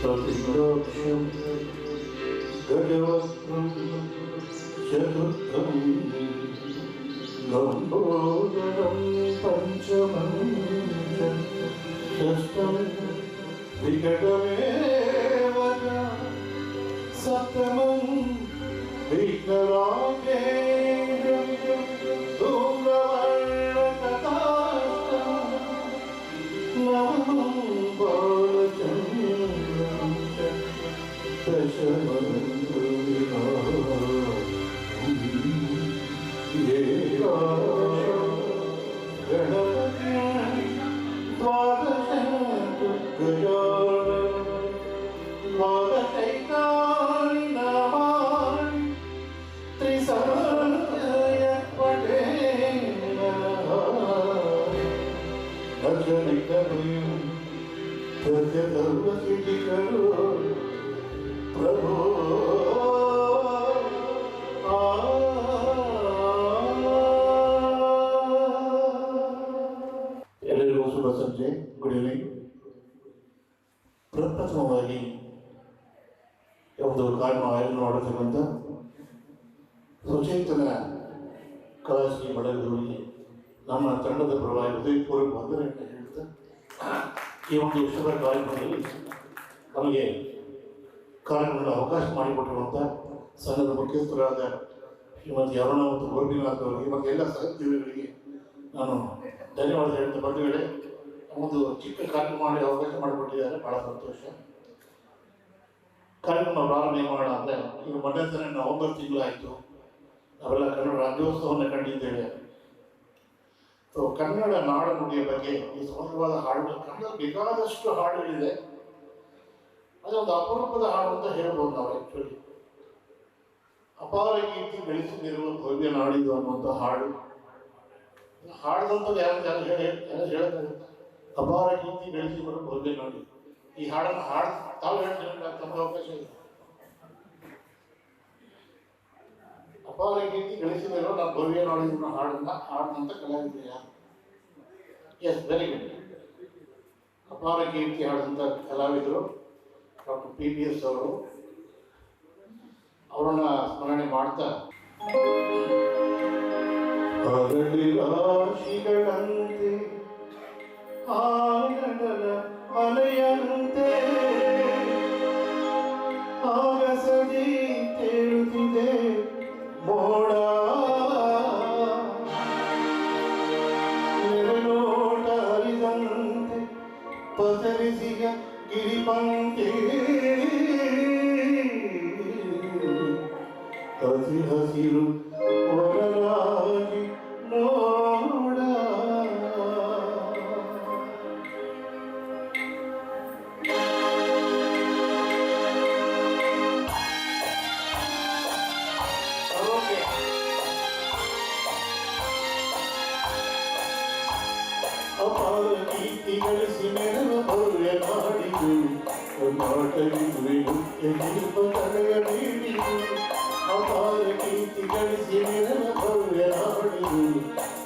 त्रिलोक्यं गजवक्त्रं चतुर्थं लम्बोदरं पञ्चमं षष्ठं विकटमेव सप्तमं विघ्नराजेन्द्रं धूम्रवर्णकटाक्षं नवमं बालचन्द्रं दशमं गणपतिं द्वादशं द्वादशैतानि नामानि त्रिसंख्ययपठेन अजनिकमयं तस्य सर्वसिद्धिकरो प्रभो ಎಲ್ಲರಿಗೂ ಶುಭ ಸಂಜೆ. Good evening. ಪ್ರಪ್ರಥಮವಾಗಿ ಒಂದು ಕಾರ್ಯಕ್ರಮ ಆಯೋಜನೆ ಮಾಡುತ್ತಿರುವಂಥ ಸುಚೇತನ ಕಲಾಶ್ರೀ ಬಡಗರಿಗೆ ನಮ್ಮ ತಂಡದ ಪರವಾಗಿ ಹೃದಯಪೂರ್ವಕ ವಂದನೆಯನ್ನು ಹೇಳ್ತಾ ಈ ಒಂದು ಶುಭ ಕಾರ್ಯಕ್ರಮದಲ್ಲಿ ನಮಗೆ ಕಾರ್ಯಕ್ರಮದ ಅವಕಾಶ ಮಾಡಿಕೊಟ್ಟಿರುವಂಥ ಸಂಘದ ಮುಖ್ಯಸ್ಥರಾದ ಶ್ರೀಮತಿ ಅರುಣ ಮತ್ತು ಗೋಪಿನಾಥ್ ಅವರಿಗೆ ಮತ್ತು ಎಲ್ಲ ಸಹೋದ್ಯೋಗಿಗಳಿಗೆ ನಾನು ಧನ್ಯವಾದ ಹೇಳ್ತಾ ಬಂಧುಗಳೇ, ಒಂದು ಚಿಕ್ಕ ಕಾರ್ಯಕ್ರಮ ಮಾಡಿ ಅವಕಾಶ ಮಾಡಿಕೊಟ್ಟಿದ್ದಾರೆ, ಭಾಳ ಸಂತೋಷ. ಕಾರ್ಯಕ್ರಮ ಪ್ರಾರಂಭ ಮಾಡೋಣ ಅಂದರೆ ಈಗ ಮೊನ್ನೆ ತಾನೇ ನವೆಂಬರ್ ತಿಂಗಳಾಯಿತು, ನಾವೆಲ್ಲ ಕನ್ನಡ ರಾಜ್ಯೋತ್ಸವವನ್ನು ಕಂಡಿದ್ದೇವೆ. ಸೊ ಕನ್ನಡ ನಾಡು ನುಡಿಯ ಬಗ್ಗೆ ಈ ಸುಮಧುರವಾದ ಹಾಡುಗಳು, ಕನ್ನಡ ಬೇಕಾದಷ್ಟು ಹಾಡುಗಳಿದೆ, ಅದೊಂದು ಅಪರೂಪದ ಹಾಡು ಅಂತ ಹೇಳ್ಬೋದು ನಾವು. ಆ್ಯಕ್ಚುಲಿ ಅಪಾರ ಕೀರ್ತಿ ಬೆಳೆಸುತ್ತಿರುವ ಭವ್ಯ ನಾಡಿದು ಅನ್ನುವಂಥ ಹಾಡು ಹಾಡ್ದಂಥದ್ದು ಯಾರು ಹೇಳೋಕ್ಕಾಗುತ್ತೆ. ಅಪಾರ ಕೀರ್ತಿ ಬೆಳೆಸಿಕೊಂಡು ಭವ್ಯ ನಾಡಿ, ಈ ಹಾಡನ್ನು ತಾವು ಹೇಳ್ತಾರೆ, ತಮ್ಮ ಅವಕಾಶ ಇದೆ. ಅಪಾರ ಕೀರ್ತಿ ಗಳಿಸಿದಿರೋ ನಾವು ಭವ್ಯ ನಾಡಿನ ಹಾಡನ್ನ ಹಾಡಿದಂಥ ಕಲಾವಿದರು ಯಾರು? Yes, very good. ಅಪಾರ ಕೀರ್ತಿ ಹಾಡಿದಂಥ ಕಲಾವಿದರು ಡಾಕ್ಟರ್ PBS ಅವರು. ಅವರನ್ನ ಸ್ಮರಣೆ ಮಾಡ್ತಾ ಅರಳಿ ರಾಶಿಗಳಂತೆ ಆನಂದದ ಅಲೆಯಂತೆ ಆಗಸದಿ ತೇಳುತ್ತಿದೆ ಮೋಡ, ನೆರನೋಟ ಹರಿದಂತೆ ಪಸರಿಸಿಯ ಗಿರಿಪಂಕ್ತಿ ಹಸಿ ಹಸಿರು ಒಡರಾಗಿ ನೋಡ. ಅಪಾರ ಕೀರ್ತಿ ಗಳಿಸಿ ನೆರವ ಭವ್ಯ ನಾಡಿದು ಕರ್ನಾಟಕವಿದು ದೀಪ ತಲೆಯ ನೀಡಿದು. ಅಪಾರ ಕೀರ್ತಿ ಗಳಿಸಿ ನೆರವ ಭವ್ಯ ನಾಡಿದು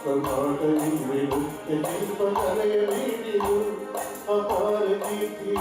ಕರ್ನಾಟಕವಿದು ದೀಪ ತಲೆಯ ನೀಡಿದು. ಅಪಾರ ಕೀರ್ತಿ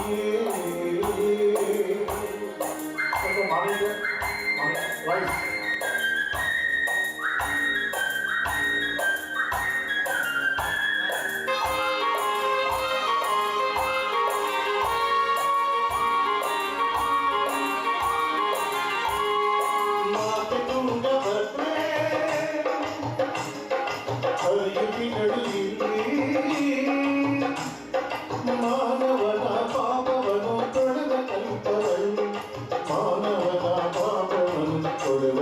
ಮಾನವನ ಪಾಪವನ್ನು ತೊಳೆದ ಕಲ್ಪವಲ್ಲಿ, ಮಾನವನ ಪಾಪವನ್ನು ತೊಳೆದ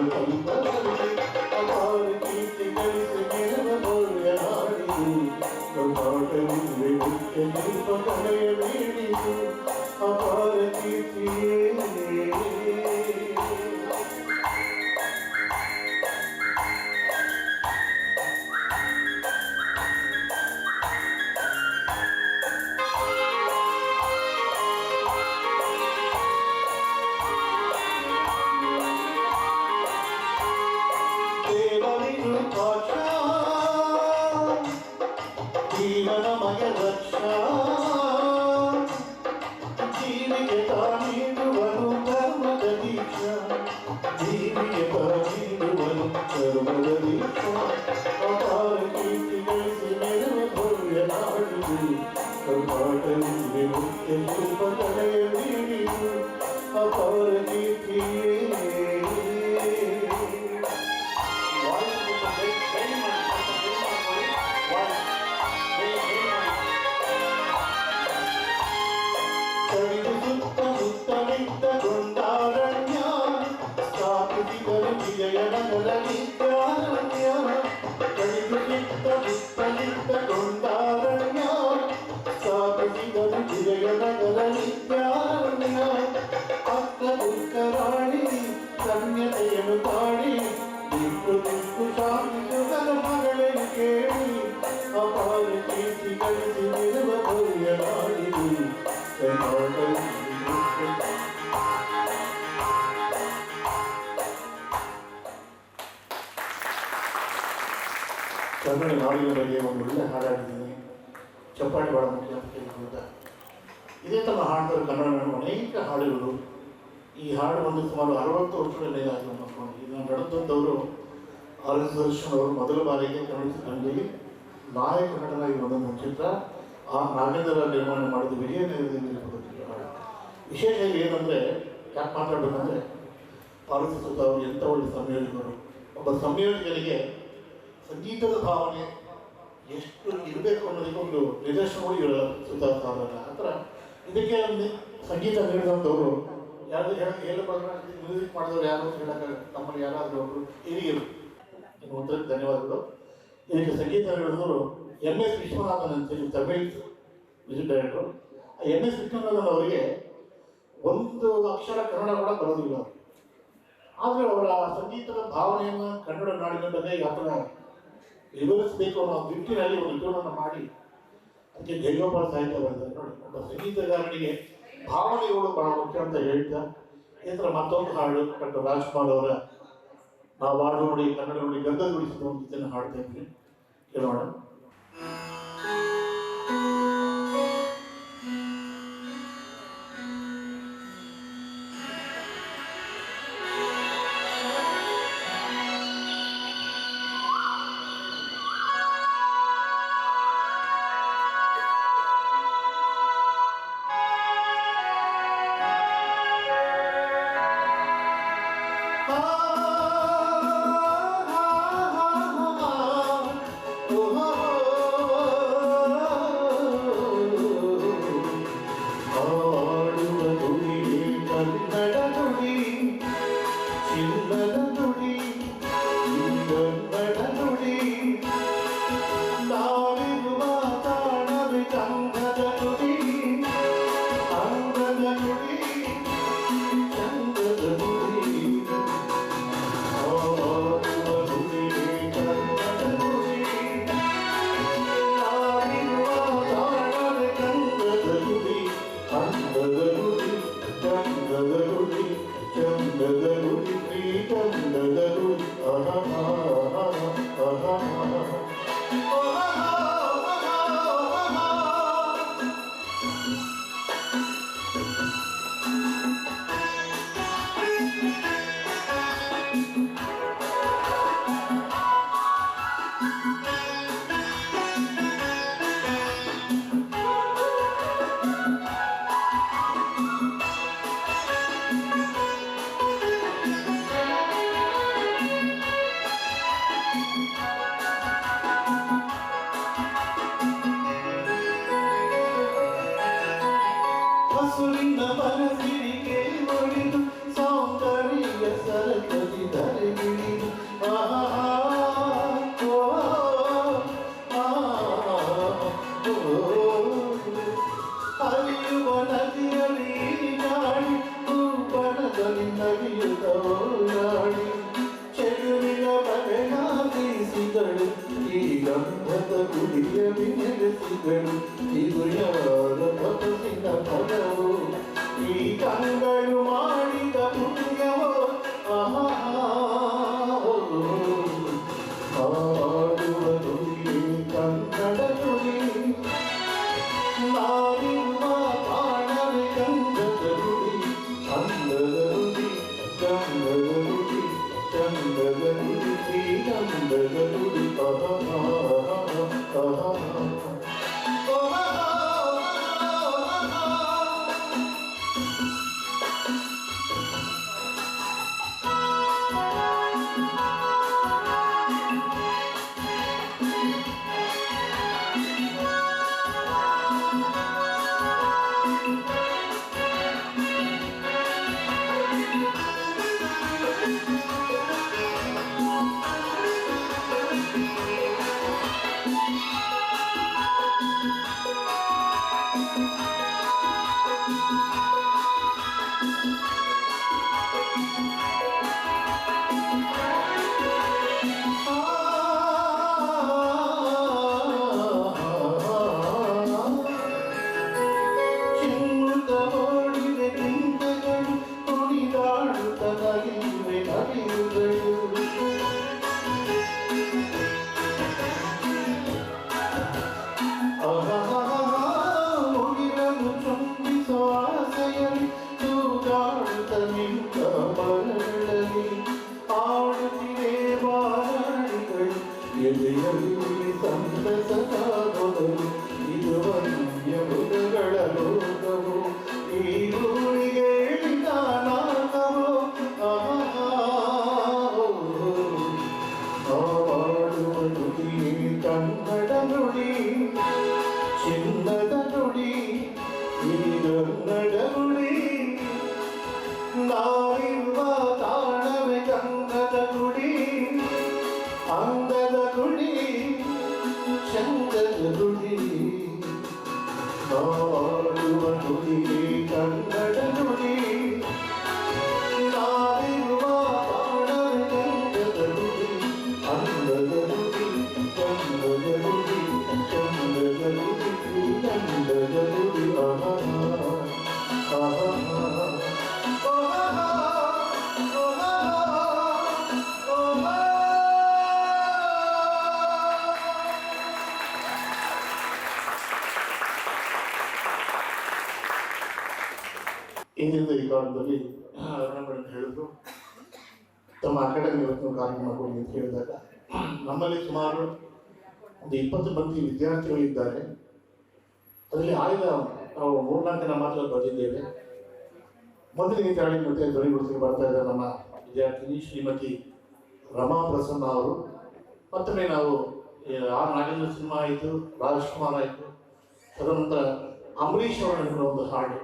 ಕನ್ನಡ ನಾಡಿನ ಬಗ್ಗೆ ಒಂದು ಒಳ್ಳೆ ಹಾಡಾಡಿದ್ದೀನಿ. ಚಪ್ಪಾಳಿ ಭಾಳ ಮುಖ್ಯ ಅಂತ ಕೇಳ್ಕೊಳ್ತಾ ಇದೇ ಥರ ಹಾಡ್ತಾರೆ ಕನ್ನಡ ಅನೇಕ ಹಾಡುಗಳು. ಈ ಹಾಡು ಒಂದು ಸುಮಾರು 60 ವರ್ಷಗಳೇ ಆಗಿ ಮಾಡ್ಕೊಂಡು ಇದನ್ನು ನಡೆದಂಥವರು RS ದರ್ಶನ್ ಅವರು ಮೊದಲ ಬಾರಿಗೆ ಕನ್ನಡ ಚಿತ್ರರಂಗದಲ್ಲಿ ನಾಯಕ ನಟನಾಗಿ ಬಂದ ಚಿತ್ರ ಆ ನಾಗೇಂದ್ರ ನಿರ್ಮಾಣ ಮಾಡಿದ ವಿಜಯನಗರದಲ್ಲಿ ಹಾಡು. ವಿಶೇಷ ಏನಂದರೆ ಯಾಕೆ ಮಾತಾಡಬೇಕಂದ್ರೆ RS ಅವರು ಎಂಥ ಒಳ್ಳೆ ಸಂಯೋಜಕರು. ಒಬ್ಬ ಸಂಯೋಜಕರಿಗೆ ಸಂಗೀತದ ಭಾವನೆ ಎಷ್ಟು ಇರಬೇಕು ಅನ್ನೋದಕ್ಕೆ ಒಂದು ನಿದರ್ಶನವೂ ಇರಲ್ಲ ಸುತ್ತಾರ ಆ ಥರ. ಇದಕ್ಕೆ ಸಂಗೀತ ನೀಡಿದಂಥವರು ಯಾರು ಮ್ಯೂಸಿಕ್ ಮಾಡಿದವರು ಯಾರು ಅಂತ ಹೇಳೋಕ್ಕಾಗಲ್ಲ. ನಮ್ಮಲ್ಲಿ ಯಾರಾದರೂ ಒಬ್ಬರು ಹಿರಿಯರು ನಿಮ್ಮ ಉತ್ತರಕ್ಕೆ ಧನ್ಯವಾದಗಳು. ಇದಕ್ಕೆ ಸಂಗೀತ ನೀಡಿದವರು MS ವಿಶ್ವನಾಥನ್ ಅಂತೇಳಿ ತಮಿಳ್ ಮ್ಯೂಸಿಕ್ ಡೈರೆಕ್ಟರು. ಆ MS ವಿಶ್ವನಾಥನ್ ಅವರಿಗೆ ಒಂದು ಅಕ್ಷರ ಕನ್ನಡ ಕೂಡ ಬರೋದಿಲ್ಲ. ಆದರೆ ಅವರ ಸಂಗೀತದ ಭಾವನೆಯನ್ನು ಕನ್ನಡ ನಾಡಿನ ಬಗ್ಗೆ ಯಾವ ಥರ ವಿವರಿಸಬೇಕು ಅನ್ನೋ ನಿಟ್ಟಿನಲ್ಲಿ ಒಂದು ಟ್ಯೂನನ್ನು ಮಾಡಿ ಅದಕ್ಕೆ ಜಯಗೋಪಾಲ ಸಾಹಿತ್ಯ ಬರೆದಿದ್ದಾರೆ. ನೋಡಿ, ಒಬ್ಬ ಸಂಗೀತಗಾರನಿಗೆ ಭಾವನೆಗಳು ಬಹಳ ಮುಖ್ಯ ಅಂತ ಹೇಳ್ತಾ ಈ ಥರ ಮತ್ತೊಂದು ಹಾಡು ಡಾಕ್ಟರ್ ರಾಜ್ಕುಮಾರ್ ಅವರ ನಾವು ಹಾಡು ನೋಡಿ ಕನ್ನಡ ನೋಡಿ ಗಂಧ ಗುಡಿಸಿದ ಒಂದು ಇದನ್ನು ಹಾಡ್ತಾ ಇದ್ವಿ, ಕೇಳೋಣ. ಈ ಗಂಧದ ಗುಡಿಯ ವಿನೆಲೆಸಿಗಳು ಇದು ಯಾರ ತಪಸ್ಸಿನ ಫಲವು ಈ ಕಂಗಳು ಮಾಡಿದ ಪುಣ್ಯವೋ ಹಾಡುವ ನುಡಿ ಕನ್ನಡ ನುಡಿ ನಾನಿರುವ ಕಾಣವೆ ಗಂಧದ ನುಡಿ ಅಂದದ ನುಡಿ ಗಂಧದ ನುಡಿ ಚಂದದ ನುಡಿ ಶ್ರೀಗಂಧದ ನುಡಿ ಎದೆಯಲ್ಲಿ ಸಂತಸವಾಗುವುದು ಇದು ವನ್ಯ ಮೃಗಗಳ ಲೋಕವು ಈ ಊರಿಗೆ ನಾನವು ಆಡುವ ನುಡಿ ಕನ್ನಡ ನುಡಿ ಚಿನ್ನದ ನುಡಿ ಈ ಕನ್ನಡ ನುಡಿ ನಾವಿರುವ ತಾಣವೇ ಗಂಧದ ಗುಡಿ ಅಂದದ ಗುಡಿ ಚಂದದ ಗುಡಿ ಆಡುವ ನುಡಿ ಕನ್ನಡ ನುಡಿ ನಾವಿರುವ ತಾಣವೇ ಗಂಧದ ಗುಡಿ ಅಂದದ ಗುಡಿ ಚಂದದ ಗುಡಿ ಚಂದದ ಗುಡಿ ಚಂದದ ಗುಡಿ ಆಹಾ ಆಹಾ ಏನಿದೆ ಈ ಕಾರಣದಲ್ಲಿ ಅರುಣಗಳನ್ನು ಹೇಳಿದ್ರು ತಮ್ಮ ಅಕಾಡೆಮಿ ಇವತ್ತು ಕಾರ್ಯಕ್ರಮ ಕೊಡಿ ಅಂತ ಹೇಳಿದಾಗ ನಮ್ಮಲ್ಲಿ ಸುಮಾರು ಒಂದು 20 ಮಂದಿ ವಿದ್ಯಾರ್ಥಿಗಳಿದ್ದಾರೆ. ಅದರಲ್ಲಿ ಆಯ್ದ ನಾವು 3-4 ಜನ ಮಾತ್ರ ಬಂದಿದ್ದೇವೆ. ಮೊದಲಿಗೆ ತಾಳಿ ಮತ್ತೆ ಧ್ವನಿಗೊಳಿಸಿ ಬರ್ತಾ ಇದ್ದಾರೆ ನಮ್ಮ ವಿದ್ಯಾರ್ಥಿನಿ ಶ್ರೀಮತಿ ರಮಾ ಪ್ರಸನ್ನ ಅವರು. ಮತ್ತೊಮ್ಮೆ ನಾವು ಆರ್ ನಾಗೇಂದ್ರ ಸಿನಿಮಾ ಆಯಿತು, ರಾಜ್ಕುಮಾರ್ ಆಯಿತು, ತದನಂತರ ಅಂಬರೀಷ್ ಅವರ ಒಂದು ಹಾಡು,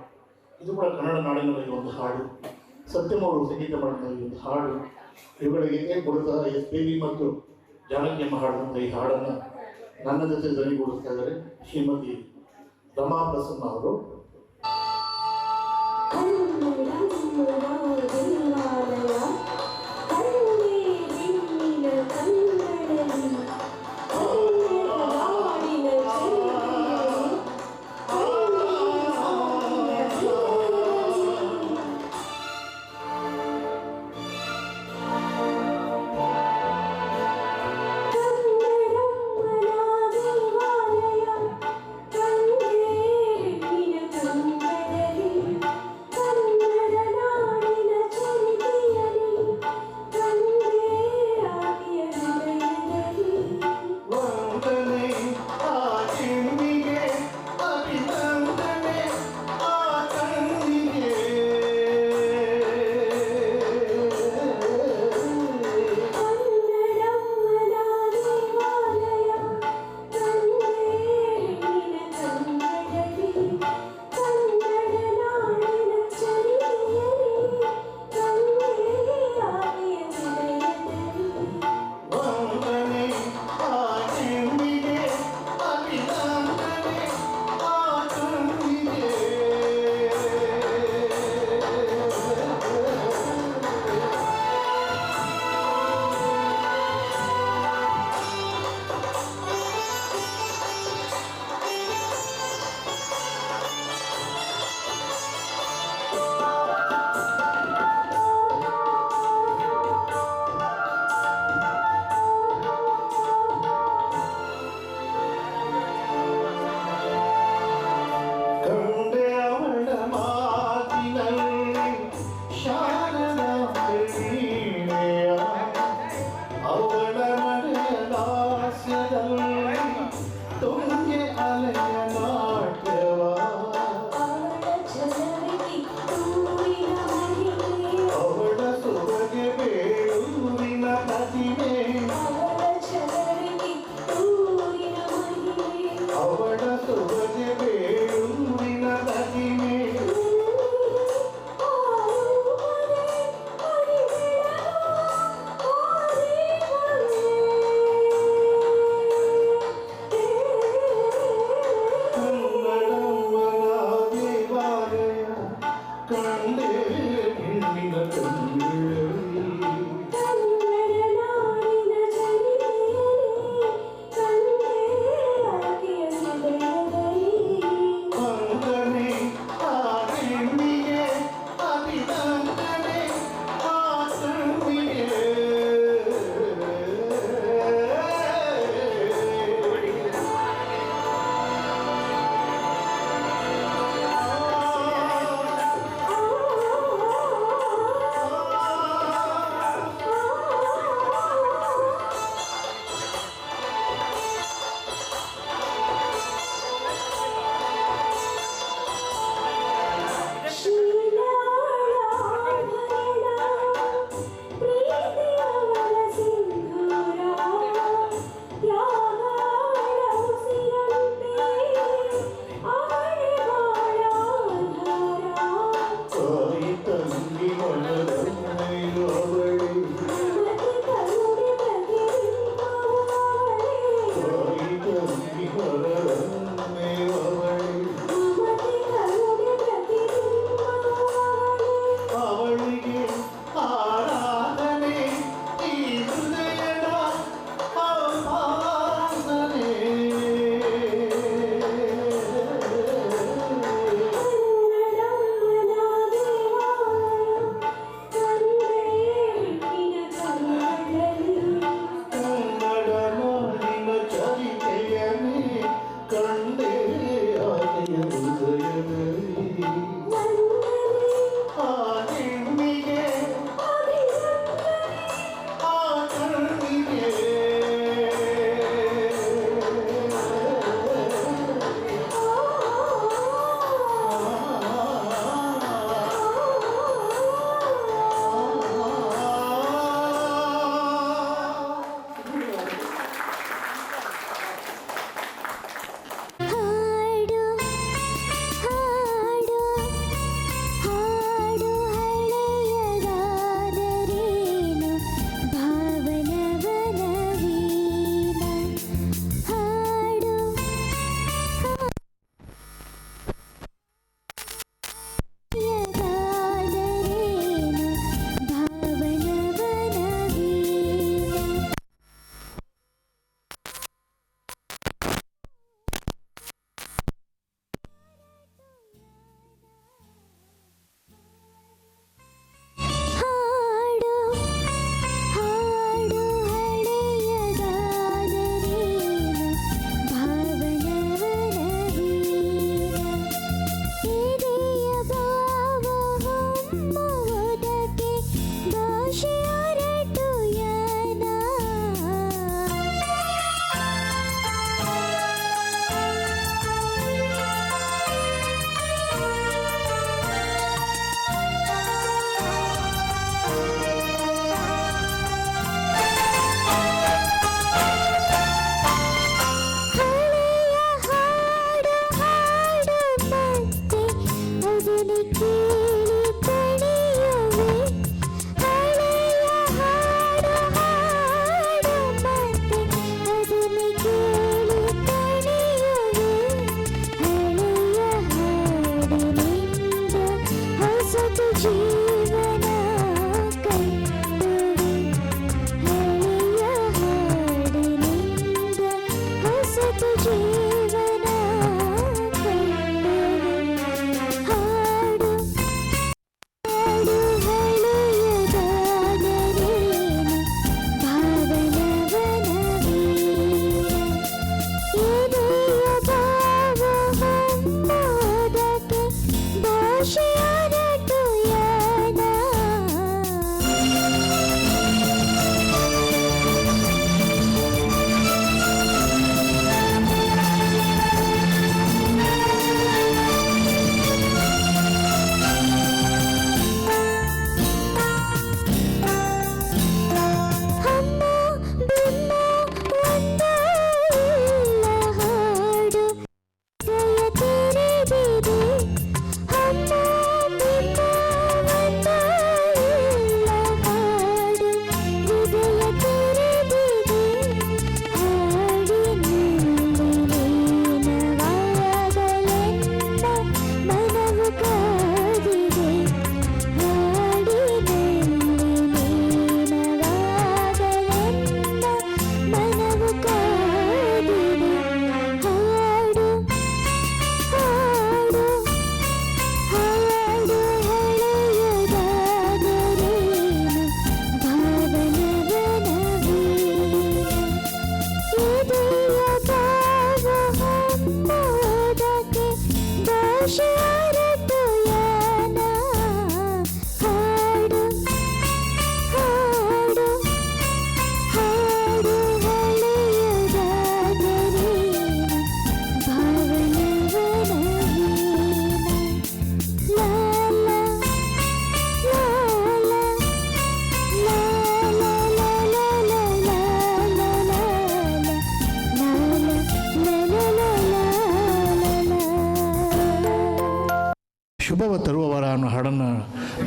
ಇದು ಕೂಡ ಕನ್ನಡ ನಾಡಿನಲ್ಲಿ ಒಂದು ಹಾಡು, ಸತ್ಯಂ ಅವರು ಸಂಗೀತ ಮಾಡಿದ ಒಂದು ಹಾಡು, ಇವುಗಳಿಗೆ ಮೂಲತಃ SP ಮತ್ತು ಜಾನಕಿ ಅಮ್ಮ ಹಾಡಿದಂಥ ಈ ಹಾಡನ್ನು ನನ್ನ ಜೊತೆ ಧ್ವನಿಗೂಡಿಸ್ತಾ ಇದ್ದಾರೆ ಶ್ರೀಮತಿ ರಮಾ ಪ್ರಸನ್ನ ಅವರು.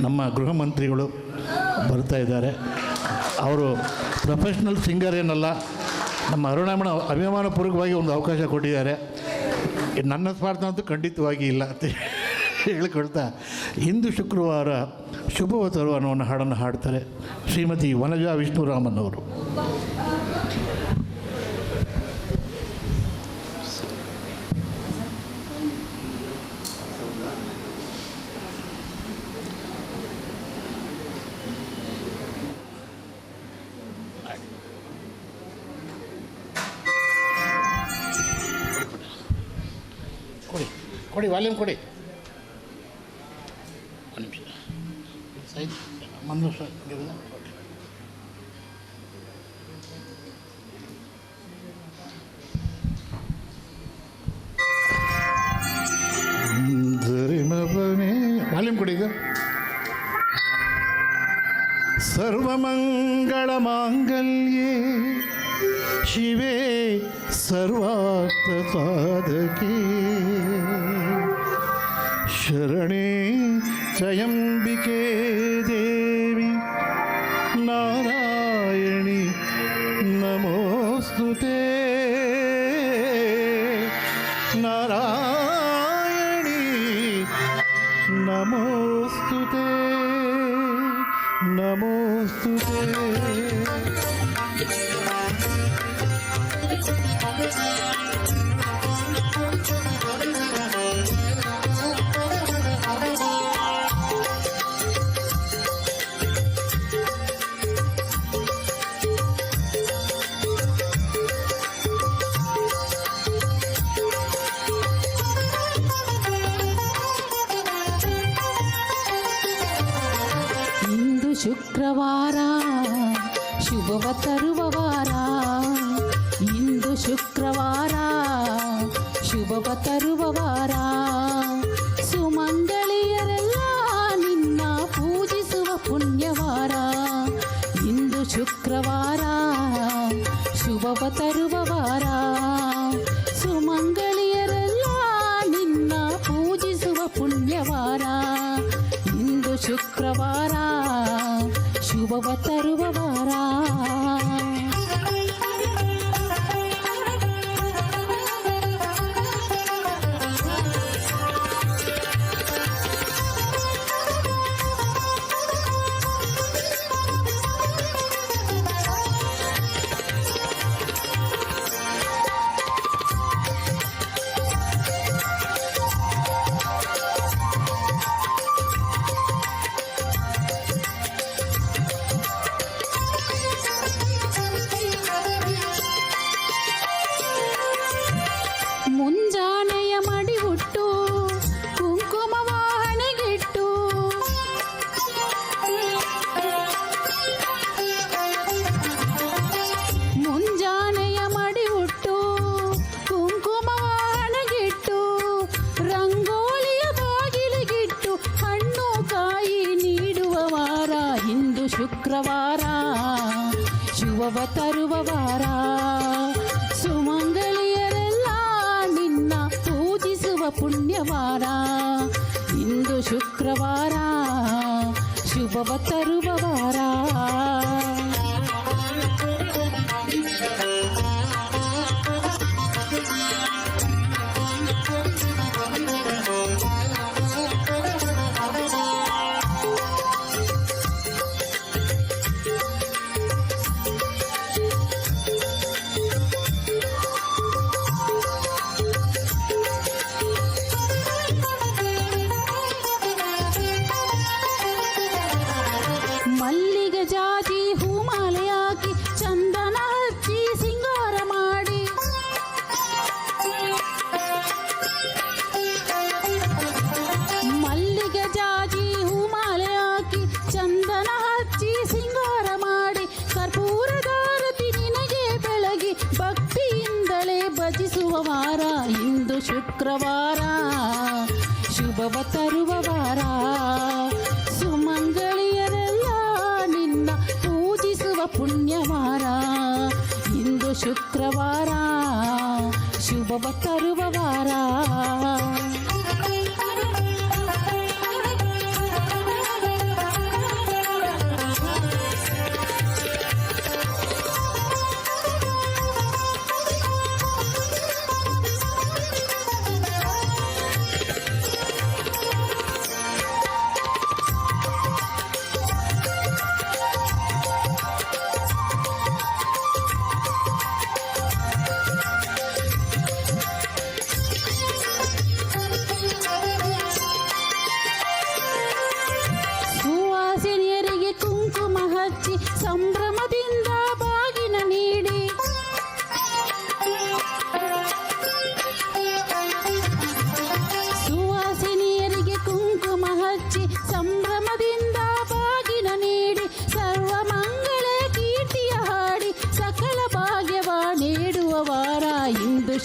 ನಮ್ಮ ಗೃಹ ಮಂತ್ರಿಗಳು ಬರ್ತಾ ಇದ್ದಾರೆ. ಅವರು ಪ್ರೊಫೆಷ್ನಲ್ ಸಿಂಗರ್ ಏನಲ್ಲ, ನಮ್ಮ ಅರುಣಾಮಣ ಅಭಿಮಾನಪೂರ್ವಕವಾಗಿ ಒಂದು ಅವಕಾಶ ಕೊಟ್ಟಿದ್ದಾರೆ. ನನ್ನ ಸ್ವಾರ್ಥ ಅಂತೂ ಖಂಡಿತವಾಗಿ ಇಲ್ಲ ಅಂತ ಹೇಳಿಕೊಡ್ತಾ, ಇಂದು ಶುಕ್ರವಾರ ಶುಭವ ತರುವ ಅನ್ನೋ ಹಾಡನ್ನು ಹಾಡ್ತಾರೆ ಶ್ರೀಮತಿ ವನಜಾ ವಿಷ್ಣುರಾಮನ್ ಅವರು. ಕೊಡಿ ವಾಲ್ಯೂಮ್ ಕೊಡಿ. ಒಂದು ನಿಮಿಷ ಸೈಡ್ ಮನುಷ್ಯ ವಾಲ್ಯೂಮ್ ಕೊಡಿ. ಈಗ ಸರ್ವಮಂಗಳ ಮಾಂಗಲ್ಯೇ ಶಿವೇ ಸರ್ವಾರ್ಥ ಸಾಧಕೇ ಶರಣೇ ತ್ರಯಂಬಿಕೆ ದೇವಿ ನಾರಾಯಣಿ ನಮೋಸ್ತುತೇ ನಾರಾಯಣಿ ನಮೋಸ್ತುತೇ ನಮೋಸ್ತುತೇ. ಶುಕ್ರವಾರ ಶುಭವ ತರುವ ವಾರ, ಇಂದು ಶುಕ್ರವಾರ ಶುಭವ ತರುವ ವಾರ, ಸುಮಂಗಳಿಯರೆಲ್ಲ ನಿನ್ನ ಪೂಜಿಸುವ ಪುಣ್ಯವಾರ. ಇಂದು ಶುಕ್ರವಾರ ಶುಭವ ತರುವ ವಾರ, ಸುಮಂಗಳಿಯರೆಲ್ಲ ನಿನ್ನ ಪೂಜಿಸುವ ಪುಣ್ಯವಾರ. ಇಂದು ಶುಕ್ರವಾರ ಶುಭವ ತರುವ ವಾರ. ಮುಂಜಾನೆಯ ಮಡಿ ಹುಟ್ಟು ಕುಂಕುಮವ ಹಣೆಗಿಟ್ಟು, ಮುಂಜಾನೆಯ ಮಡಿ ಹುಟ್ಟು ಕುಂಕುಮವ ಹಣೆಗಿಟ್ಟು, ರಂಗೋಲಿಯ ಬಾಗಿಲಿಗಿಟ್ಟು ಹಣ್ಣು ಕಾಯಿ ನೀಡುವ ವಾರ. ಇಂದು ಶುಕ್ರವಾರ ಶುಭವ ತರುವ ವಾರ, ಸುಮಂಗಳಿಯರೆಲ್ಲ ನಿನ್ನ ಪೂಜಿಸುವ ಪುಣ್ಯವಾರ. ಇಂದು ಶುಕ್ರವಾರ ಶುಭವ ತರುವ ವಾರ. ಮಲ್ಲಿಗೆ ಜಾಜಿ ಹೂಮಾಲೆ ಹಾಕಿ ಚಂದನ ಹಚ್ಚಿ ಸಿಂಗಾರ ಮಾಡಿ, ಮಲ್ಲಿಗೆ ಜಾಜಿ ಹೂಮಾಲೆ ಹಾಕಿ ಚಂದನ ಹಚ್ಚಿ ಸಿಂಗಾರ ಮಾಡಿ, ಕರ್ಪೂರದಾರತಿ ನಿನಗೆ ಬೆಳಗಿ ಭಕ್ತಿಯಿಂದಲೇ ಭಜಿಸುವ ವಾರ. ಇಂದು ಶುಕ್ರವಾರ ಶುಭವ ತರುವ ವಾರ, ಸುಮಂಗಳಿಯರೆಲ್ಲ ನಿನ್ನ ಪೂಜಿಸುವ ಪುಣ್ಯವಾರ. ಇಂದು ಶುಕ್ರವಾರ ಶುಭವ ತರುವ ವಾರ.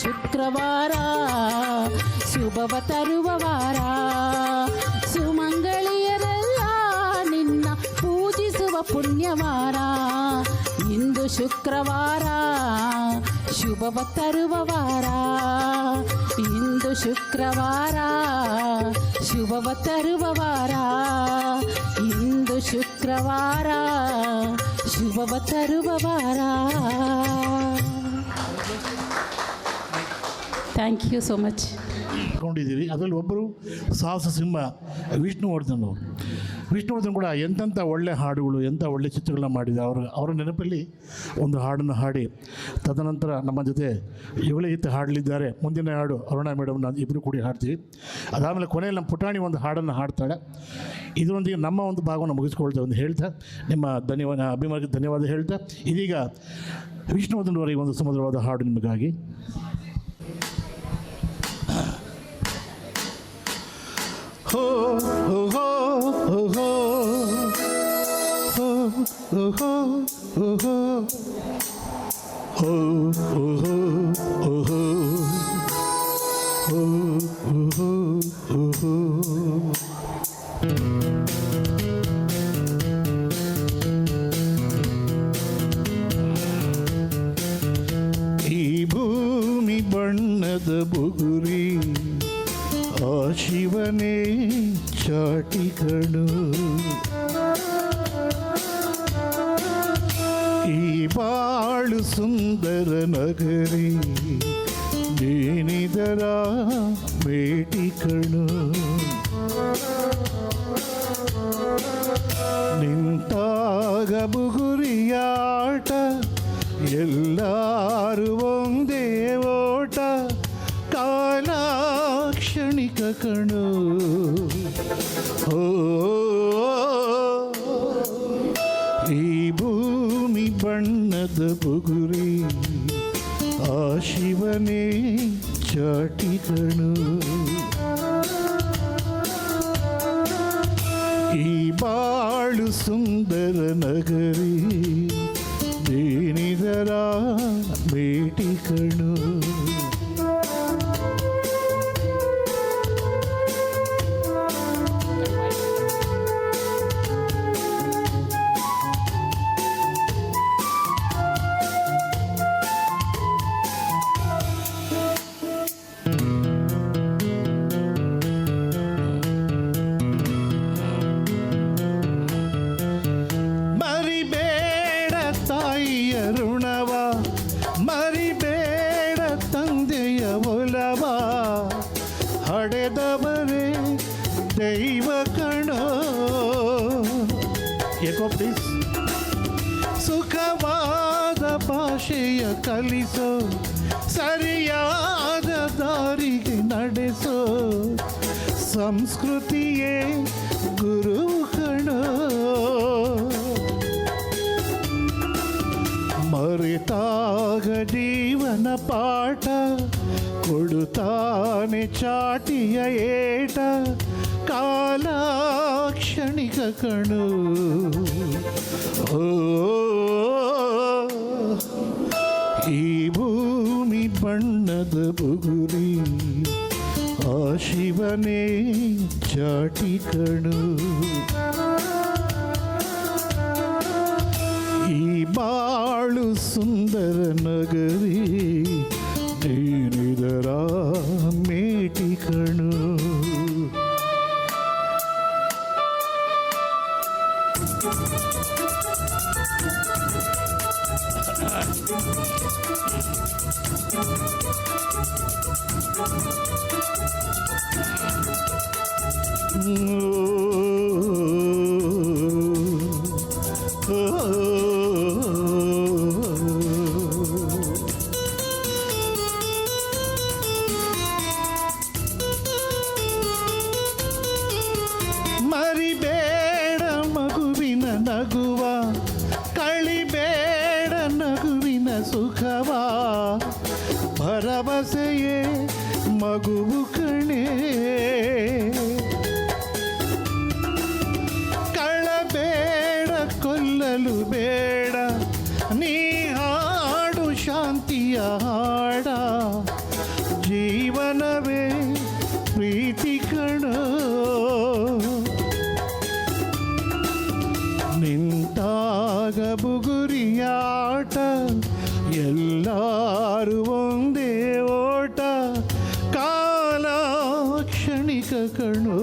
ಶುಕ್ರವಾರ ಶುಭವ ತರುವ ವಾರ. ಸುಮಂಗಳಿಯರೆಲ್ಲ ನಿನ್ನ ಪೂಜಿಸುವ ಪುಣ್ಯವಾರ. ಇಂದು ಶುಕ್ರವಾರ ಶುಭವ ತರುವ ವಾರ. ಇಂದು ಶುಕ್ರವಾರ ಶುಭವ ತರುವ ವಾರ. ಇಂದು ಶುಕ್ರವಾರ ಶುಭವ ತರುವ ವಾರ. Thank you so much. ಕೊಂಡಿದ್ದೀವಿ. ಅದರಲ್ಲಿ ಒಬ್ಬರು ಸಾಹಸ ಸಿಂಹ ವಿಷ್ಣುವರ್ಧನ್ ಅವರು. ವಿಷ್ಣುವರ್ಧನ್ ಕೂಡ ಎಂತೆಂಥ ಒಳ್ಳೆ ಹಾಡುಗಳು, ಎಂಥ ಒಳ್ಳೆ ಚಿತ್ರಗಳನ್ನ ಮಾಡಿದೆ. ಅವರ ನೆನಪಲ್ಲಿ ಒಂದು ಹಾಡನ್ನು ಹಾಡಿ ತದನಂತರ ನಮ್ಮ ಜೊತೆ ಇವಳೇ ಗೀತೆ ಹಾಡಲಿದ್ದಾರೆ. ಮುಂದಿನ ಹಾಡು ಅರುಣಾ ಮೇಡಮ್ ನಾನು ಇಬ್ಬರು ಕೂಡಿ ಹಾಡ್ತೀವಿ. ಅದಾದಮೇಲೆ ಕೊನೆಯಲ್ಲಿ ನಮ್ಮ ಪುಟಾಣಿ ಒಂದು ಹಾಡನ್ನು ಹಾಡ್ತಾಳೆ. ಇದರೊಂದಿಗೆ ನಮ್ಮ ಒಂದು ಭಾಗವನ್ನು ಮುಗಿಸ್ಕೊಳ್ತೇವೆ ಅಂತ ಹೇಳ್ತಾ ನಿಮ್ಮ ಅಭಿಮಾನಿಗೆ ಧನ್ಯವಾದ ಹೇಳ್ತಾ ಇದೀಗ ವಿಷ್ಣುವರ್ಧನ್ ಅವರಿಗೆ ಒಂದು ಸುಮಧುರವಾದ ಹಾಡು ನಿಮಗಾಗಿ. Ho ho ho ho ho ho ho ho ho ho ho ho ho ಈ ಭೂಮಿ ಬಣ್ಣದ ಬುಗುರಿ ಆ ಶಿವನೇ ಚಾಟಿಗಳು. ಈ ಬಾಳು ಸುಂದರ ನಗರಿ ನೇನಿದರ ಭೇಟಿಗಳು. ನಿಂತಾಗ ಬುಗುರಿಯಾಟ ಎಲ್ಲರೂ ಒಂದೇ ಓಟ. ಕಾಲ ಕ್ಷಣಿಕ ಕಣು. ಈ ಭೂಮಿ ಬಣ್ಣದ ಬುಗುರಿ ಆ ಶಿವನೇ ಚಾಟಿಗಳು. ಈ ಬಾಳು ಸುಂದರ ನಗರಿ ದೇನಿದರ ಭೇಟಿಗಳು. ಹಡೆದವರೇ ದೈವ ಕಣೋ. ಏಕೋ ಪ್ಲೀಸ್. ಸುಖವಾದ ಭಾಷೆಯ ಕಲಿಸೋ, ಸರಿಯಾದ ದಾರಿಗೆ ನಡೆಸೋ, ಸಂಸ್ಕೃತಿಯೇ ಗುರು ಕಣೋ. ಮರೆತಾಗ ಜೀವನ ಪಾಠ ಕೊಡುತ್ತಾನೆ ಚಾಟಿಯ ಏಟ. ಕಾಲ ಕ್ಷಣಿಕ ಕಣು. ಈ ಭೂಮಿ ಬಣ್ಣದ ಬುಗುರಿ ಆ ಶಿವನೇ ಚಾಟಿ ಕಣು. ಈ ಬಾಳು ಸುಂದರ ನಗರಿ ನೀನಿದರ ಮೇಟಿ ಕಣು. ಮರಿಬೇಡ ಮಗುವಿನ ನಗುವ, ಕಳಿಬೇಡ ನಗುವಿನ ಸುಖವ. ಭರವಸೆಯೇ ಮಗುವು ಕಣೆ. ಕಳಬೇಡ ಕೊಲ್ಲಲು ಬೇಡ, ನೀ ಹಾಡು ಶಾಂತಿಯ ಹಾಡ. ಜೀವನವೇ ಪ್ರೀತಿ ಕಣೋ, ನಿಂತಾಗ ಬುಗುರಿಯಾಟ, ಎಲ್ಲರೂ ಒಂದೇ ಓಟ, ಕಾಲ ಕ್ಷಣಿಕ ಕಣೋ.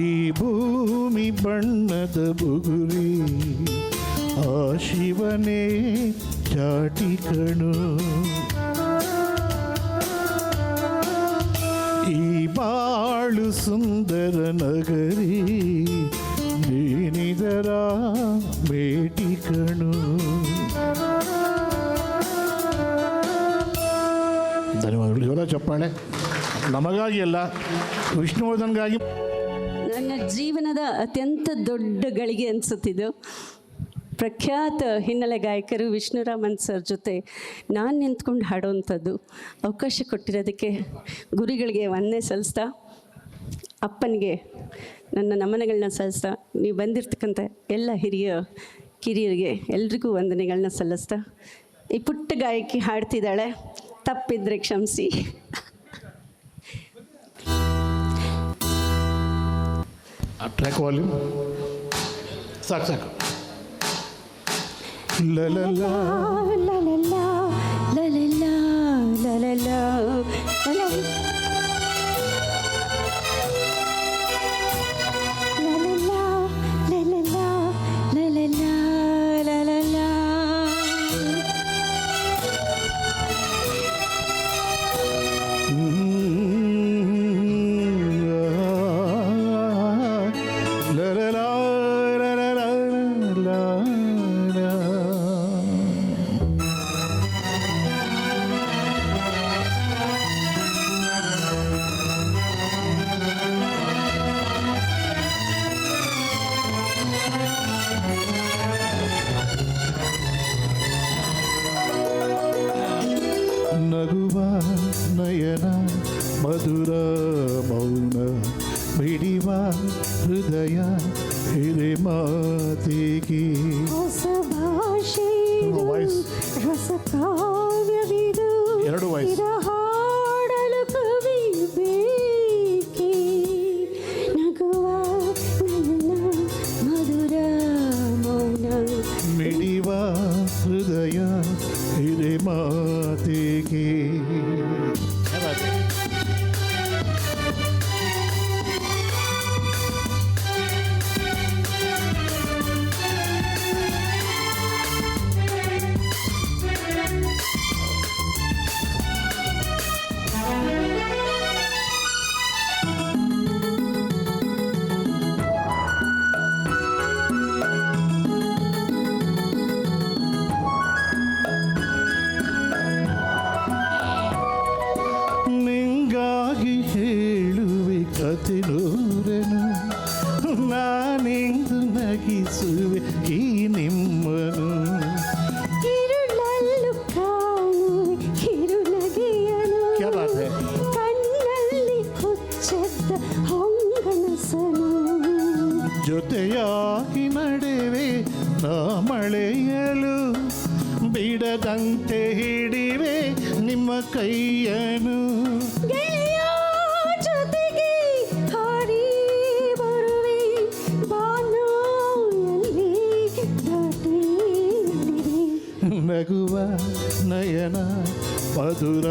ಈ ಭೂಮಿ ಬಣ್ಣದ ಬುಗುರಿ, ಆ ಶಿವನೇ ಚಾಟಿ ಕಣೋ. ಈ ಬಾಳು ಸುಂದರ ನಗರಿ, ನೀನಿದರ ಮೇಟಿ ಕಣೋ. ಧನ್ಯವಾದಗಳು. ಇವರ ಚಪ್ಪಾಳೆ ನಮಗಾಗಿ ಅಲ್ಲ, ವಿಷ್ಣುವರ್ಧನ್ಗಾಗಿ. ನನ್ನ ಜೀವನದ ಅತ್ಯಂತ ದೊಡ್ಡ ಗಳಿಗೆ ಅನಿಸುತ್ತಿದ್ದು, ಪ್ರಖ್ಯಾತ ಹಿನ್ನೆಲೆ ಗಾಯಕರು ವಿಷ್ಣುರಾಮನ್ ಸರ್ ಜೊತೆ ನಾನು ನಿಂತ್ಕೊಂಡು ಹಾಡೋವಂಥದ್ದು. ಅವಕಾಶ ಕೊಟ್ಟಿರೋದಕ್ಕೆ ಗುರುಗಳಿಗೆ ವಂದನೆ ಸಲ್ಲಿಸ್ತಾ, ಅಪ್ಪನಿಗೆ ನನ್ನ ನಮನಗಳನ್ನ ಸಲ್ಲಿಸ್ತಾ, ನೀವು ಬಂದಿರ್ತಕ್ಕಂಥ ಎಲ್ಲ ಹಿರಿಯ ಕಿರಿಯರಿಗೆ ಎಲ್ರಿಗೂ ವಂದನೆಗಳನ್ನ ಸಲ್ಲಿಸ್ತಾ, ಈ ಪುಟ್ಟ ಗಾಯಕಿ ಹಾಡ್ತಿದ್ದಾಳೆ, ತಪ್ಪಿದ್ರೆ ಕ್ಷಮಿಸಿ. ಟ್ರ್ಯಾಕ್ ವಾಲ್ಯೂಮ್ ಸಾಕು ಸಾಕು. ಲಲಲಾ ಲಲಲಾ ಲಲಲಾ ಲಲಲಾ ನಗುವ ನಯನ ಮಧುರ ಮೌನ ಬಿಡಿವ ಹೃದಯ ಹಿರಿ ಮಾತಿಗೆ ಹೊಸ ಭಾಷೆ ರಸ ಕಾವ್ಯವಿದು ಎರಡು ವಾಯ್ಸ್ ಹಾಡಲು ಕವಿ ಬೇಕೇ ನಗುವ ನಯನ ಮಧುರ ಮೌನ ಮಿಡಿವ ಹೃದಯ ಹಿರಿ ಮಾತಿಗೆ. ಹೇಳುವೆ ಕತೆ ನೂರನು, ನಾನೆಂದು ನಗಿಸುವೆ ಈ ನಿಮ್ಮನು. ಕಿರುಳಲ್ಲು ಕಾಣುವೆ ಕಿರುನಗೆಯನು, ಕಣ್ಣಲ್ಲಿ ಹುಚ್ಚೆದ್ದ ಹೊಂಗನಸನು. ಜೊತೆಯಾಗಿ ನಡೆವೆ ನಾ ಮಳೆಯಲು, ಬಿಡದಂತೆ ಹಿಡಿವೆ ನಿಮ್ಮ ಕೈಯನು. ಜೊತೆಗೆ ಹಾರಿ ಬರುವೆ ಬಾನಲ್ಲಿ ದಾಟಿ. ನಗುವ ನಯನ ಮಧುರ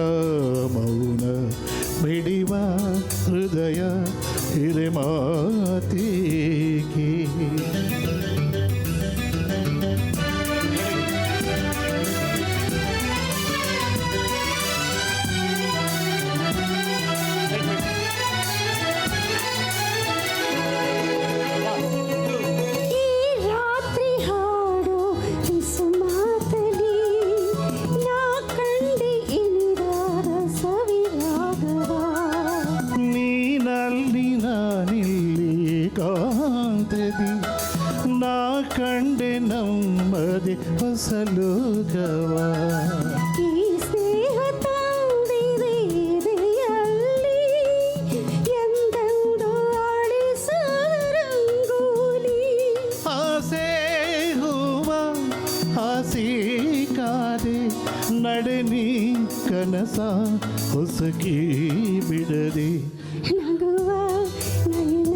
ಮೌನ ಬಿಡಿವ ಹೃದಯ ಹಿರಿ ಮಾತಿಗೆ. ನಾ ಕಂಡೆ ನಮ್ಮದೆ ಹೊಸ ಲೋಕವ. ಈ ಸ್ನೇಹ ತಂದಿದೆಯಲ್ಲಿ ಎಂದೆಂದು ಆಡಿಸರಂಗೋಲಿ. ಆಸೆ ಹೂವ ಹಸಿ ಕಾಣದೆ ನಡೆ ನೀ ಕನಸ ಹೊಸಕಿ ಬಿಡದೆ ನಗುವ ನಯನ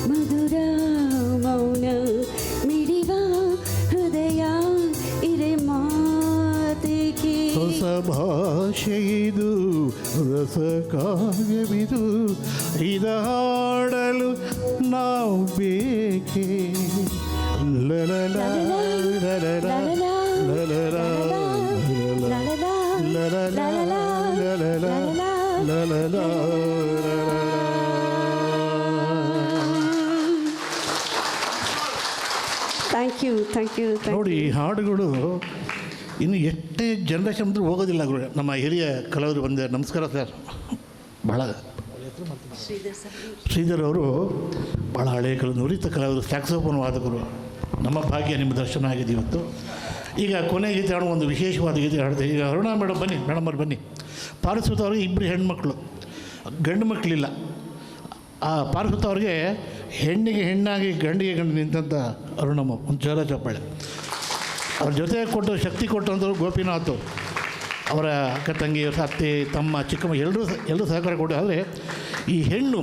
ಮಧುರ ಮೌನ ಮಿಡಿವ ಹೃದಯ ಇರೆ ಮಾತಿಗೆ ಹೊಸ ಭಾಷೆ ಇದು ರಸ ಕಾವ್ಯವಿದು ಇದ ಹಾಡಲು ನಾವು ಬೇಕೆ ಲಲಲ ಲಲಲ ಲಲಲ ಲಲಲ ಲಲಲ ಥ್ಯಾಂಕ್ ಯು ನೋಡಿ ಈ ಹಾಡುಗಳು ಇನ್ನು ಎಷ್ಟೇ ಜನ್ರೇಷನ್ ಬಂದರೂ ಹೋಗೋದಿಲ್ಲ ಗುರು. ನಮ್ಮ ಹಿರಿಯ ಕಲಾವಿದರು ಬಂದ ನಮಸ್ಕಾರ ಸರ್. ಭಾಳ ಶ್ರೀಧರ್ ಅವರು ಭಾಳ ಹಳೆಯ ನುರಿತ ಕಲಾವಿದರು, ಸ್ಯಾಕ್ಸೋಫೋನ್ ವಾದಕರು. ನಮ್ಮ ಭಾಗ್ಯ ನಿಮ್ಮ ದರ್ಶನ ಆಗಿದೆ ಇವತ್ತು. ಈಗ ಕೊನೆ ಗೀತೆ ಹಾಡುವ ಒಂದು ವಿಶೇಷವಾದ ಗೀತೆ ಹಾಡಿದೆ. ಈಗ ಅರುಣಾ ಮೇಡಮ್ ಬನ್ನಿ, ಮೇಡಮ್ ಅವ್ರು ಬನ್ನಿ. ಪಾರಿಸುತ್ತ ಅವ್ರಿಗೆ ಇಬ್ಬರು ಹೆಣ್ಮಕ್ಳು, ಗಂಡು ಮಕ್ಕಳಿಲ್ಲ. ಆ ಪಾರಿಸುತ್ತ ಅವ್ರಿಗೆ ಹೆಣ್ಣಿಗೆ ಹೆಣ್ಣಾಗಿ ಗಂಡಿಗೆ ಗಂಡು ನಿಂತಂಥ ಅರುಣಮ್ಮ ಒಂದು ಜೋರ ಚಪ್ಪಾಳೆ. ಅವ್ರ ಜೊತೆ ಕೊಟ್ಟು ಶಕ್ತಿ ಕೊಟ್ಟಂಥವ್ರು ಗೋಪಿನಾಥ್, ಅವರ ಅಕ್ಕ ತಂಗಿ, ಅತ್ತೆ, ತಮ್ಮ, ಚಿಕ್ಕಮ್ಮ ಎಲ್ಲರೂ ಸಹಕಾರ ಕೊಟ್ಟು. ಆದರೆ ಈ ಹೆಣ್ಣು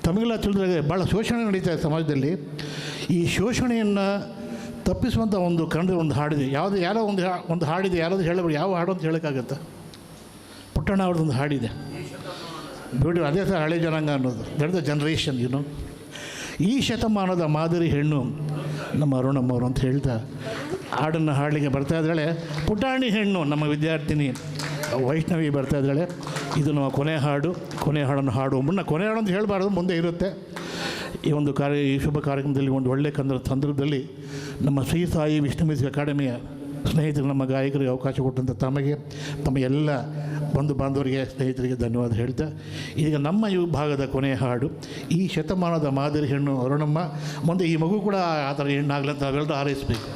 ತಮಗೆಲ್ಲ ತಿಳಿದ್ರೆ ಭಾಳ ಶೋಷಣೆ ನಡೀತಾ ಇದೆ ಸಮಾಜದಲ್ಲಿ. ಈ ಶೋಷಣೆಯನ್ನು ತಪ್ಪಿಸುವಂಥ ಒಂದು ಕನ್ನಡ ಒಂದು ಹಾಡಿದೆ. ಯಾರೋ ಒಂದು ಹಾಡಿದೆ, ಯಾರಾದರೂ ಹೇಳಬೇಕು, ಯಾವ ಹಾಡು ಅಂತ ಹೇಳೋಕ್ಕಾಗತ್ತೆ? ಪುಟ್ಟಣ್ಣ ಅವ್ರದ್ದೊಂದು ಹಾಡಿದೆ ಬಿಡು, ಅದೇ ಸರ್ ಹಳೆ ಜನಾಂಗ ಅನ್ನೋದು. That the generation YONO. ಈ ಶತಮಾನದ ಮಾದರಿ ಹೆಣ್ಣು ನಮ್ಮ ಅರುಣಮ್ಮವರು ಅಂತ ಹೇಳ್ತಾ ಹಾಡನ್ನು ಹಾಡಲಿಕ್ಕೆ ಬರ್ತಾ ಇದ್ದಾಳೆ. ಪುಟಾಣಿ ಹೆಣ್ಣು ನಮ್ಮ ವಿದ್ಯಾರ್ಥಿನಿ ವೈಷ್ಣವಿ ಬರ್ತಾ ಇದ್ದಾಳೆ. ಇದು ನಮ್ಮ ಕೊನೆ ಹಾಡನ್ನು ಹಾಡುವ ಮುನ್ನ, ಕೊನೆ ಹಾಡು ಅಂತ ಹೇಳಬಾರ್ದು, ಮುಂದೆ ಇರುತ್ತೆ. ಈ ಶುಭ ಕಾರ್ಯಕ್ರಮದಲ್ಲಿ ಒಂದು ಒಳ್ಳೆಯ ಸಂದರ್ಭದಲ್ಲಿ ನಮ್ಮ ಶ್ರೀ ಸಾಯಿ ವಿಷ್ಣು ಮ್ಯೂಸಿಕ್ ಅಕಾಡೆಮಿಯ ಸ್ನೇಹಿತರು, ನಮ್ಮ ಗಾಯಕರಿಗೆ ಅವಕಾಶ ಕೊಟ್ಟಂಥ ತಮ್ಮ ಎಲ್ಲ ಬಂಧು ಬಾಂಧವರಿಗೆ, ಸ್ನೇಹಿತರಿಗೆ ಧನ್ಯವಾದ ಹೇಳ್ತಾ, ಈಗ ನಮ್ಮ ಈ ಭಾಗದ ಕೊನೆಯ ಹಾಡು ಈ ಶತಮಾನದ ಮಾದರಿ ಹೆಣ್ಣು ಅರುಣಮ್ಮ. ಮುಂದೆ ಈ ಮಗು ಕೂಡ ಆ ಥರ ಹೆಣ್ಣಾಗಲಿ ಅಂತ ನಾವೆಲ್ಲರೂ ಹಾರೈಸಬೇಕು.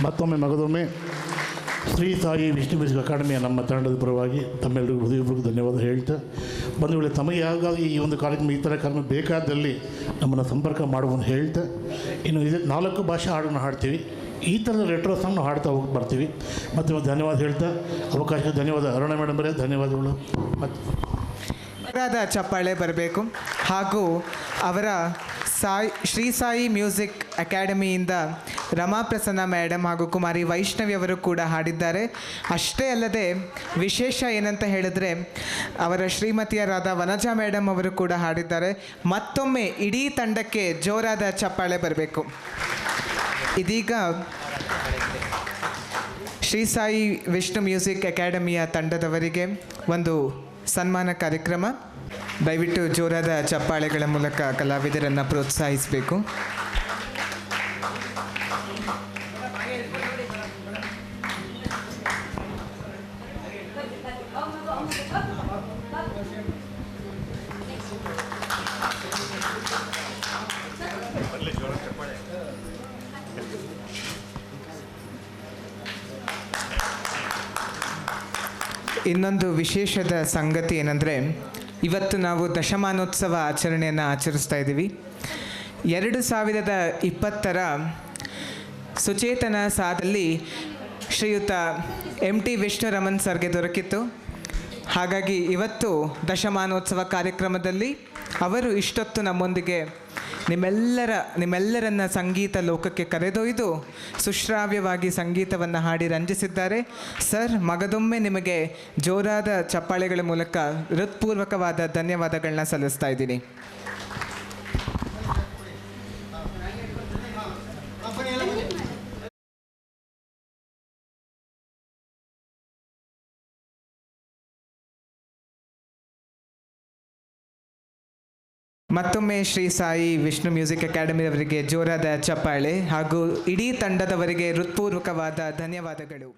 ಮತ್ತೊಮ್ಮೆ ಮಗದೊಮ್ಮೆ ಶ್ರೀ ಸಾಯಿ ವಿಷ್ಣು ಮ್ಯೂಸಿಕ್ ಅಕಾಡೆಮಿಯ ನಮ್ಮ ತಂಡದ ಪರವಾಗಿ ತಮ್ಮೆಲ್ಲರಿಗೂ ಹೃದಯಪೂರ್ವಕ ಧನ್ಯವಾದ ಹೇಳ್ತಾ ಬಂಧುಗಳೇ, ತಮಗೆ ಯಾವಾಗ ಈ ಒಂದು ಕಾರ್ಯಕ್ರಮ ಈ ಥರ ಕಾರ್ಯಕ್ರಮ ಬೇಕಾದಲ್ಲಿ ನಮ್ಮನ್ನು ಸಂಪರ್ಕ ಮಾಡುವಂತ ಹೇಳ್ತಾ, ಇನ್ನು ಇದು 4 ಭಾಷೆ ಹಾಡನ್ನು ಹಾಡ್ತೀವಿ. ಈ ಥರದ ರೆಟ್ರೋ ಸಾಂಗ್ ನಾವು ಹಾಡ್ತಾ ಹೋಗಿ ಬರ್ತೀವಿ. ಮತ್ತು ಧನ್ಯವಾದ ಹೇಳ್ತಾ ಅವಕಾಶಕ್ಕೆ ಧನ್ಯವಾದ. ಅರುಣ ಮೇಡಮ್ ಬರೇ ಧನ್ಯವಾದಗಳು. ಮತ್ತು ಚಪ್ಪಾಳೆ ಬರಬೇಕು. ಹಾಗೂ ಅವರ ಶ್ರೀ ಸಾಯಿ ಮ್ಯೂಸಿಕ್ ಅಕಾಡೆಮಿಯಿಂದ ರಮಾಪ್ರಸನ್ನ ಮೇಡಮ್ ಹಾಗೂ ಕುಮಾರಿ ವೈಷ್ಣವಿ ಅವರು ಕೂಡ ಹಾಡಿದ್ದಾರೆ. ಅಷ್ಟೇ ಅಲ್ಲದೆ ವಿಶೇಷ ಏನಂತ ಹೇಳಿದ್ರೆ ಅವರ ಶ್ರೀಮತಿಯರಾದ ವನಜಾ ಮೇಡಮ್ ಅವರು ಕೂಡ ಹಾಡಿದ್ದಾರೆ. ಮತ್ತೊಮ್ಮೆ ಇಡೀ ತಂಡಕ್ಕೆ ಜೋರಾದ ಚಪ್ಪಾಳೆ ಬರಬೇಕು. ಇದೀಗ ಶ್ರೀ ಸಾಯಿ ವಿಷ್ಣು ಮ್ಯೂಸಿಕ್ ಅಕಾಡೆಮಿಯ ತಂಡದವರಿಗೆ ಒಂದು ಸನ್ಮಾನ ಕಾರ್ಯಕ್ರಮ. ದಯವಿಟ್ಟು ಜೋರಾದ ಚಪ್ಪಾಳೆಗಳ ಮೂಲಕ ಕಲಾವಿದರನ್ನು ಪ್ರೋತ್ಸಾಹಿಸಬೇಕು. ಇನ್ನೊಂದು ವಿಶೇಷದ ಸಂಗತಿ ಏನಂದರೆ, ಇವತ್ತು ನಾವು ದಶಮಾನೋತ್ಸವ ಆಚರಣೆಯನ್ನು ಆಚರಿಸ್ತಾ ಇದ್ದೀವಿ. 2020ರ ಸುಚೇತನ ಸಾದಲ್ಲಿ ಶ್ರೀಯುತ MT ವಿಷ್ಣುರಮನ್ ಸರ್ಗೆ ದೊರಕಿತ್ತು. ಹಾಗಾಗಿ ಇವತ್ತು ದಶಮಾನೋತ್ಸವ ಕಾರ್ಯಕ್ರಮದಲ್ಲಿ ಅವರು ಇಷ್ಟೊತ್ತು ನಮ್ಮೊಂದಿಗೆ ನಿಮ್ಮೆಲ್ಲರನ್ನ ಸಂಗೀತ ಲೋಕಕ್ಕೆ ಕರೆದೊಯ್ದು ಸುಶ್ರಾವ್ಯವಾಗಿ ಸಂಗೀತವನ್ನು ಹಾಡಿ ರಂಜಿಸಿದ್ದಾರೆ. ಸರ್, ಮಗದೊಮ್ಮೆ ನಿಮಗೆ ಜೋರಾದ ಚಪ್ಪಾಳೆಗಳ ಮೂಲಕ ಹೃತ್ಪೂರ್ವಕವಾದ ಧನ್ಯವಾದಗಳನ್ನ ಸಲ್ಲಿಸ್ತಾ ಇದ್ದೀನಿ. ಮತ್ತೊಮ್ಮೆ ಶ್ರೀ ಸಾಯಿ ವಿಷ್ಣು ಮ್ಯೂಸಿಕ್ ಅಕಾಡೆಮಿಯವರಿಗೆ ಜೋರಾದ ಚಪ್ಪಾಳೆ ಹಾಗೂ ಇಡೀ ತಂಡದವರಿಗೆ ಹೃತ್ಪೂರ್ವಕವಾದ ಧನ್ಯವಾದಗಳು.